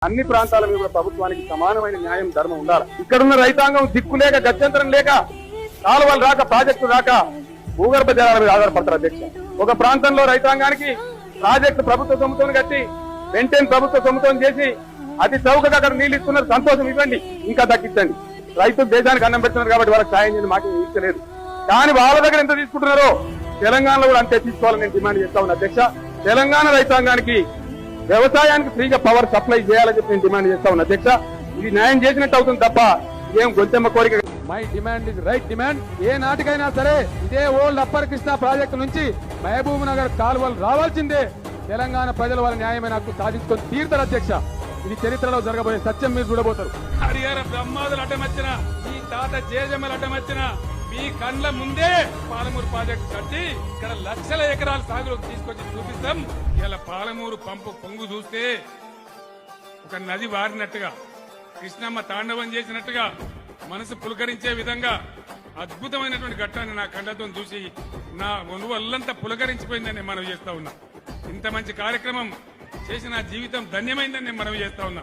అన్ని ప్రాంతాల మీద ప్రభుత్వానికి సమానమైన న్యాయం ధర్మం ఉండాలి. ఇక్కడున్న రైతాంగం దిక్కు లేక గత్యంతరం లేక కాలువలు రాక ప్రాజెక్టు రాక భూగర్భ జలాల మీద ఆధారపడతారు అధ్యక్ష. ఒక ప్రాంతంలో రైతాంగానికి ప్రాజెక్టు ప్రభుత్వ సొమ్ముతో కట్టి వెంటనే ప్రభుత్వ సొమ్ముతో చేసి అతి చౌకగా అక్కడ నీళ్లు ఇస్తున్నారు. సంతోషం, ఇవ్వండి, ఇంకా తగ్గించండి. రైతులు దేశానికి అన్నం పెడుతున్నారు కాబట్టి వాళ్ళకి సాయం చేయండి, మాకు ఇచ్చలేదు. కానీ వాళ్ళ దగ్గర ఎంత తీసుకుంటున్నారో తెలంగాణలో కూడా అంతే తీసుకోవాలని నేను డిమాండ్ చేస్తా ఉన్నా అధ్యక్ష. తెలంగాణ రైతాంగానికి వ్యవసాయానికి ఫ్రీగా పవర్ సప్లై చేయాలని చెప్పి నేను డిమాండ్ చేస్తా ఉన్నా అధ్యక్ష. ఇది న్యాయం చేసినట్టు అవుతుంది తప్ప ఏం గొంతెమ్మ కోరిక. My demand is right demand. ఏ నాటికైనా సరే ఇదే ఓల్డ్ అప్పర్ కృష్ణా ప్రాజెక్టు నుంచి మహబూబ్ నగర్ కాలువలు రావాల్సిందే. తెలంగాణ ప్రజల వాళ్ళ న్యాయమైన హక్కు సాధించుకొని తీరుతారు అధ్యక్ష. ఇది చరిత్రలో జరగబోయే సత్యం, మీరు చూడబోతారు. హరిహర బ్రహ్మాదులు అడ్డమచ్చిన, ఈ తాత జేజమ్మలు అడ్డమచ్చిన, మీ కండ్ల ముందే పాలమూరు ప్రాజెక్టు కట్టి ఇక్కడ లక్షల ఎకరాల సాగులోకి తీసుకొచ్చి చూపిస్తాం. ఇలా పాలమూరు పంపు పొంగు చూస్తే ఒక నది వారినట్టుగా, కృష్ణమ్మ తాండవం చేసినట్టుగా మనసు పులకరించే విధంగా అద్భుతమైనటువంటి ఘట్టాన్ని నా కండ్లతో చూసి నా ఒళ్ళంతా పులకరించిపోయిందని మనం చేస్తా ఉన్నా. ఇంత మంచి కార్యక్రమం చేసి నా జీవితం ధన్యమైందని నేను మనవి చేస్తా ఉన్నా.